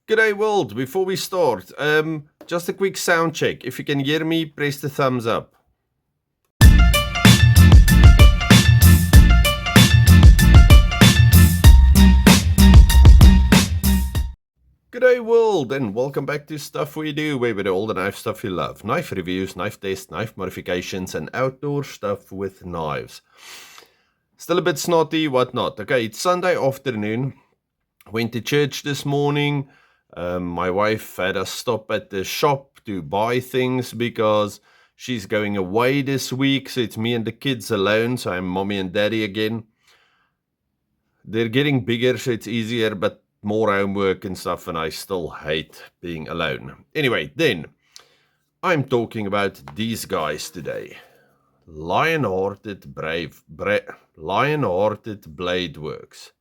G'day world, before we start, just a quick sound check. If you can hear me, press the thumbs up. G'day world, and welcome back to Stuff We Do, where we do all the knife stuff you love. Knife reviews, knife tests, knife modifications, and outdoor stuff with knives. Still a bit snotty, whatnot. Okay, it's Sunday afternoon. Went to church this morning. My wife had us stop at the shop to buy things because she's going away this week. So it's me and the kids alone. So I'm mommy and daddy again. They're getting bigger, so it's easier, but more homework and stuff. And I still hate being alone. Anyway, then I'm talking about these guys today. Lionhearted Bladeworks.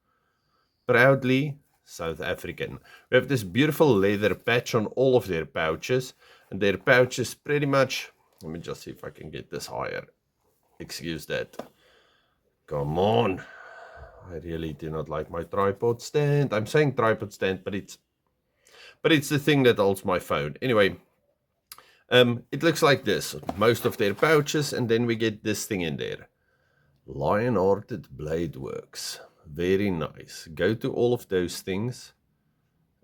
Proudly South African. We have this beautiful leather patch on all of their pouches, and their pouches pretty much, let me just see if I can get this higher. Excuse that. Come on. I really do not like my tripod stand. I'm saying tripod stand, but it's the thing that holds my phone. Anyway, it looks like this. Most of their pouches, and then we get this thing in there. Lionhearted Bladeworks. Very nice. Go to all of those things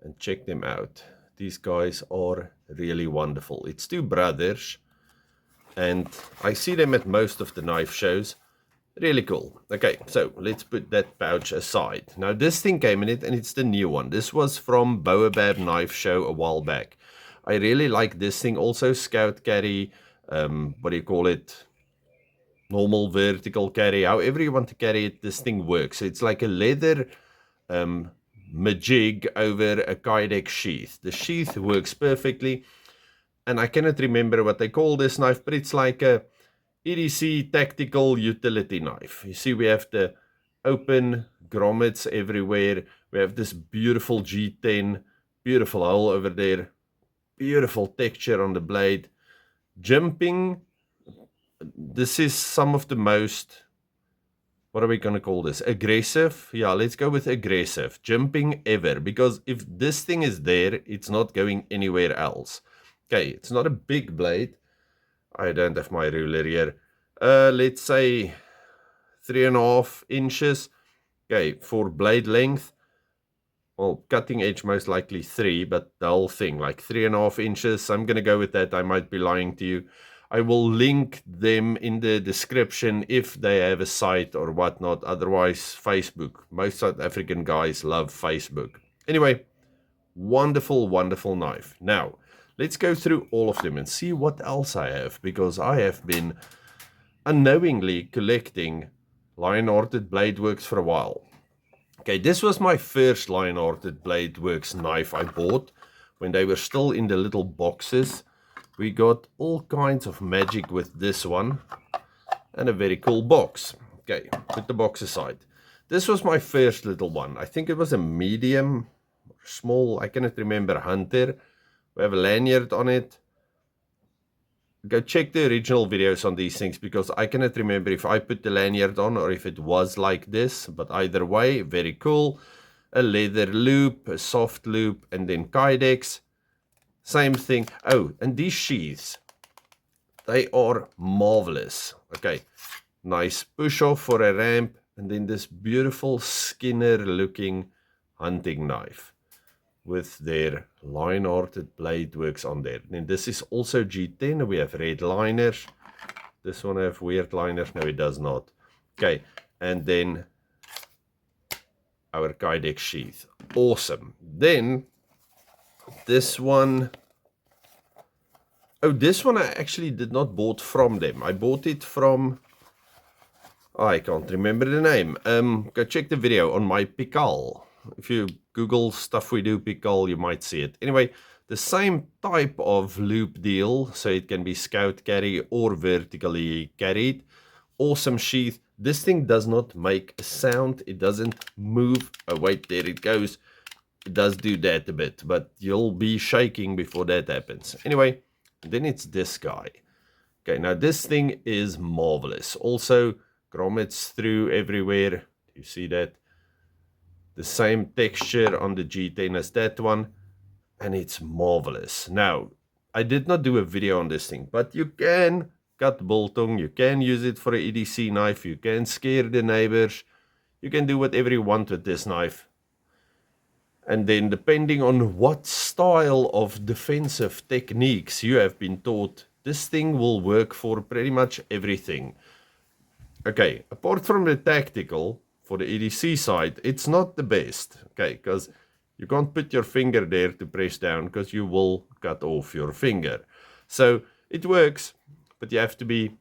and check them out. These guys are really wonderful. It's two brothers, and I see them at most of the knife shows. Really cool. Okay, so let's put that pouch aside. Now this thing came in it, and it's the new one. This was from Baobab Knife Show a while back. I really like this thing. Also scout carry, what do you call it? Normal vertical carry, however you want to carry it, this thing works. So it's like a leather majig over a kydex sheath. The sheath works perfectly, and I cannot remember what they call this knife, but it's like a EDC tactical utility knife. You see, we have the open grommets everywhere. We have this beautiful G10, beautiful hole over there, beautiful texture on the blade, jimping. This is some of the most, what are we going to call this? Aggressive? Yeah, let's go with aggressive. Jimping ever. Because if this thing is there, it's not going anywhere else. Okay, it's not a big blade. I don't have my ruler here. Let's say 3.5 inches. Okay, for blade length. Well, cutting edge most likely 3, but the whole thing, like 3.5 inches. I'm going to go with that. I might be lying to you. I will link them in the description if they have a site or whatnot. Otherwise, Facebook. Most South African guys love Facebook. Anyway, wonderful, wonderful knife. Now, let's go through all of them and see what else I have, because I have been unknowingly collecting Lionhearted Bladeworks for a while. Okay, this was my first Lionhearted Bladeworks knife I bought when they were still in the little boxes. We got all kinds of magic with this one, and a very cool box. Okay, put the box aside. This was my first little one. I think it was a medium, small, I cannot remember, Hunter. We have a lanyard on it. Go check the original videos on these things, because I cannot remember if I put the lanyard on or if it was like this. But either way, very cool. A leather loop, a soft loop, and then kydex. Same thing. Oh, and these sheaths, they are marvelous. Okay, nice push off for a ramp, and then this beautiful Skinner looking hunting knife with their Lionhearted Bladeworks on there. And this is also G10. We have red liners. This one have weird liners. No, it does not. Okay, and then our kydex sheath. Awesome. Then this one, oh, this one I actually did not bought from them. I bought it from, I can't remember the name. Go check the video on my Pickled. If you Google Stuff We Do Pickled, you might see it. Anyway, the same type of loop deal, so it can be scout carry or vertically carried. Awesome sheath. This thing does not make a sound. It doesn't move. Oh, wait, there it goes. It does do that a bit, but you'll be shaking before that happens. Anyway, then it's this guy. Okay, now this thing is marvelous. Also, grommets through everywhere. You see that? The same texture on the G10 as that one. and it's marvelous. Now, I did not do a video on this thing, but you can cut biltong, you can use it for an EDC knife, you can scare the neighbors, you can do whatever you want with this knife. And then depending on what style of defensive techniques you have been taught, this thing will work for pretty much everything. Okay, apart from the tactical, for the EDC side, it's not the best, okay, because you can't put your finger there to press down because you will cut off your finger. So it works, but you have to be,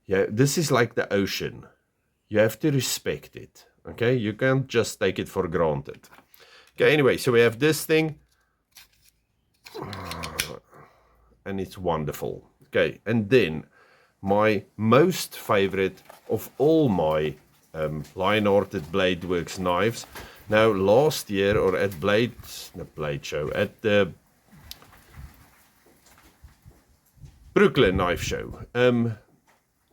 yeah, this is like the ocean. You have to respect it, okay? You can't just take it for granted. Okay, anyway, so we have this thing, and it's wonderful. Okay, and then my most favorite of all my Lionhearted Bladeworks knives. Now, last year, or at the Blade Show, at the Brooklyn Knife Show,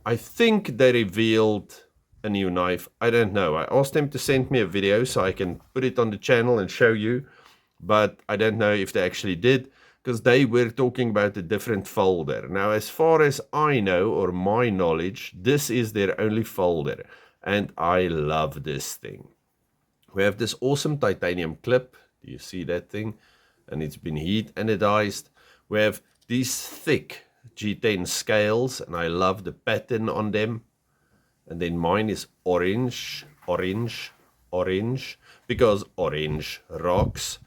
I think they revealed a new knife. I don't know. I asked them to send me a video so I can put it on the channel and show you, but I don't know if they actually did, because they were talking about a different folder. Now, as far as I know, or my knowledge, this is their only folder, and I love this thing. We have this awesome titanium clip. Do you see that thing? And it's been heat anodized. We have these thick G10 scales, and I love the pattern on them. And then mine is orange, orange, orange, because orange rocks.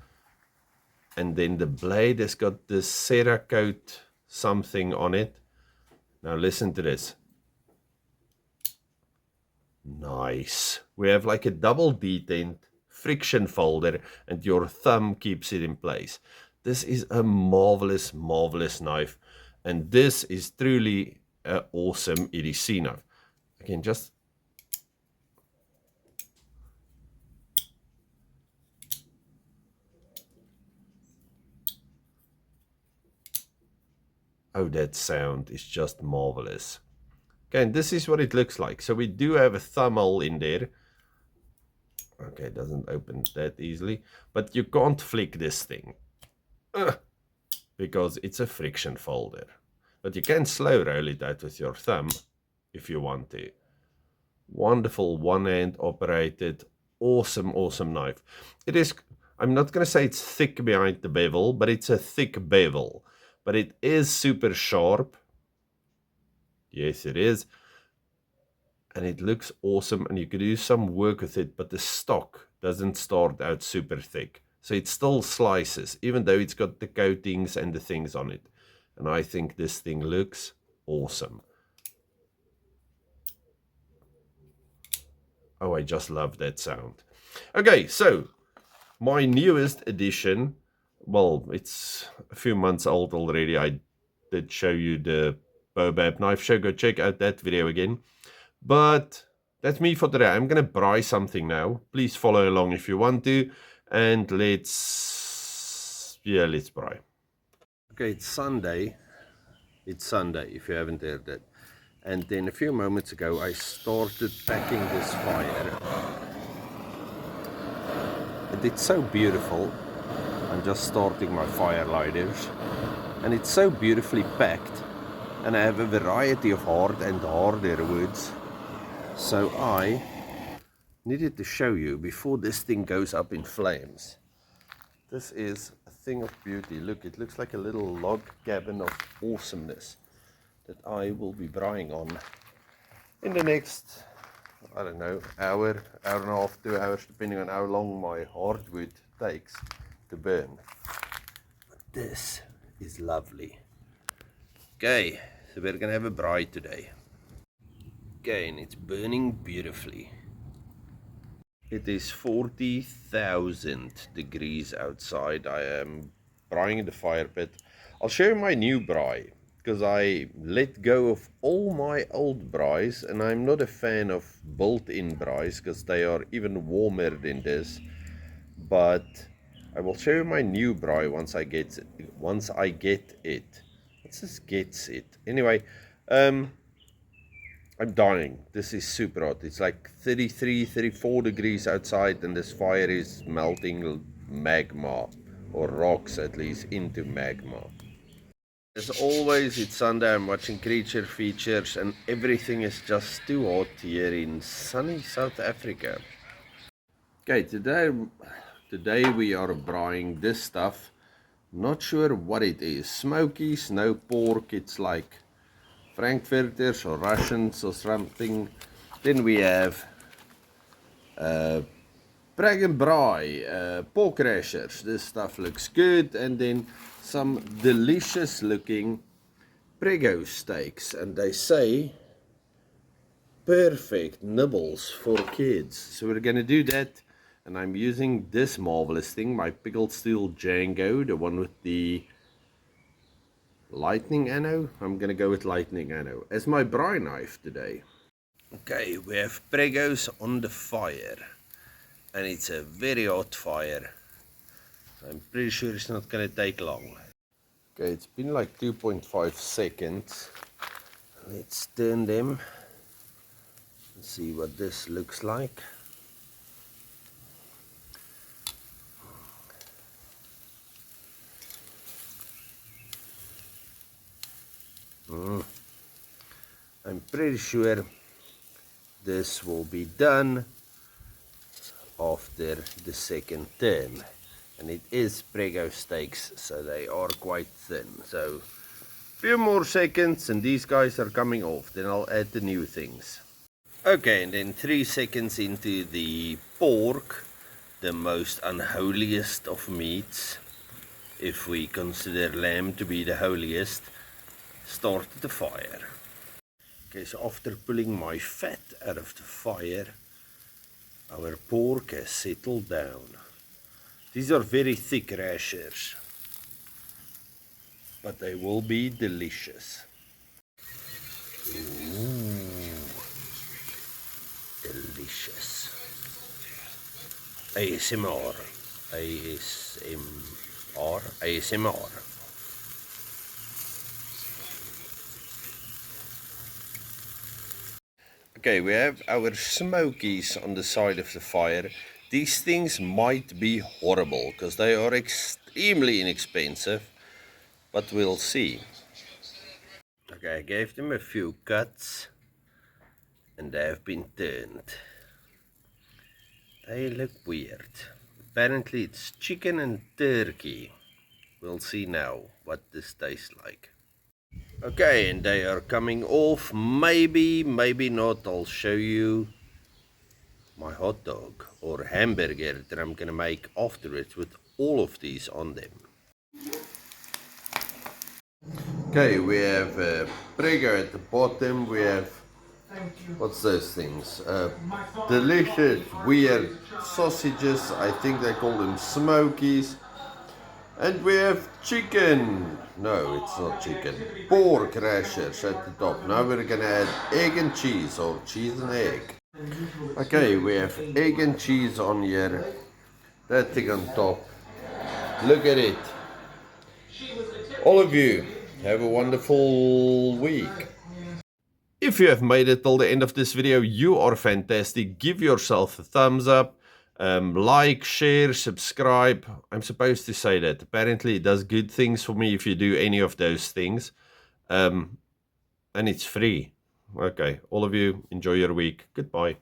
And then the blade has got this Cerakote something on it. Now listen to this. Nice. We have like a double detent friction folder, and your thumb keeps it in place. This is a marvelous, marvelous knife. And this is truly an awesome EDC knife. Again, just oh, that sound is just marvelous. Okay, and this is what it looks like. So we do have a thumb hole in there. Okay, it doesn't open that easily, but you can't flick this thing because it's a friction folder. But you can slow roll it out with your thumb if you want to. Wonderful one-hand operated, awesome, awesome knife. It is, I'm not going to say it's thick behind the bevel, but it's a thick bevel. But it is super sharp. Yes, it is. And it looks awesome, and you could do some work with it, but the stock doesn't start out super thick. So it still slices, even though it's got the coatings and the things on it. And I think this thing looks awesome. Oh, I just love that sound. Okay, so my newest edition, well, it's a few months old already. I did show you the Bobab knife show. Go check out that video again. But that's me for today. I'm going to braai something now. Please follow along if you want to. And let's braai. Okay, it's Sunday. It's Sunday, if you haven't heard that. And then a few moments ago, I started packing this fire. And it's so beautiful. I'm just starting my fire lighters. And it's so beautifully packed. And I have a variety of hard and harder woods. So I needed to show you before this thing goes up in flames. This is a thing of beauty. Look, it looks like a little log cabin of awesomeness that I will be braaiing on in the next, I don't know, hour and a half, 2 hours, depending on how long my hardwood takes to burn. But this is lovely. Okay, so we're gonna have a braai today. Okay, and it's burning beautifully. It is 40,000 degrees outside. I am braaiing in the fire pit. I'll show you my new braai, because I let go of all my old braais, and I'm not a fan of built-in braais because they are even warmer than this. But I will show you my new braai once I get it. Let's just get it. Anyway, I'm dying. This is super hot. It's like 33, 34 degrees outside, and this fire is melting magma or rocks at least, into magma. As always, it's Sunday, I'm watching Creature Features, and everything is just too hot here in sunny South Africa. Okay, today we are braaiing this stuff. Not sure what it is. Smokies, no pork, it's like Frankfurters or Russians or something. Then we have brag and braai, pork rashers. This stuff looks good. And then some delicious looking prego steaks. And they say perfect nibbles for kids. So we're going to do that. And I'm using this marvelous thing, my Pickled steel Ganzo, the one with the lightning anno. I'm going to go with lightning anno as my braai knife today. Okay, we have pregos on the fire. And it's a very hot fire. I'm pretty sure it's not going to take long. Okay, it's been like 2.5 seconds. Let's turn them and see what this looks like. I'm pretty sure this will be done after the second turn. And it is prego steaks, so they are quite thin. So a few more seconds and these guys are coming off. Then I'll add the new things. Okay, and then 3 seconds into the pork, the most unholiest of meats, if we consider lamb to be the holiest, started the fire. Okay, so after pulling my fat out of the fire, our pork has settled down. These are very thick rashers, but they will be delicious. Ooh, delicious. ASMR, ASMR, ASMR. Okay, we have our smokies on the side of the fire. These things might be horrible because they are extremely inexpensive, but we'll see. Okay, I gave them a few cuts and they have been turned. They look weird. Apparently it's chicken and turkey. We'll see now what this tastes like. Okay, and they are coming off. Maybe, maybe not. I'll show you my hot dog or hamburger that I'm gonna make afterwards with all of these on them. Okay, we have prego at the bottom. We have, what's those things? Delicious, weird sausages. I think they call them smokies. And we have chicken. No, it's not chicken. Pork rashers at the top. Now we're gonna add egg and cheese, or cheese and egg. Okay, we have egg and cheese on here. That thing on top. Look at it. All of you, have a wonderful week. If you have made it till the end of this video, you are fantastic. Give yourself a thumbs up. Like, share, subscribe. I'm supposed to say that. Apparently it does good things for me if you do any of those things. And it's free. Okay, all of you, enjoy your week. Goodbye.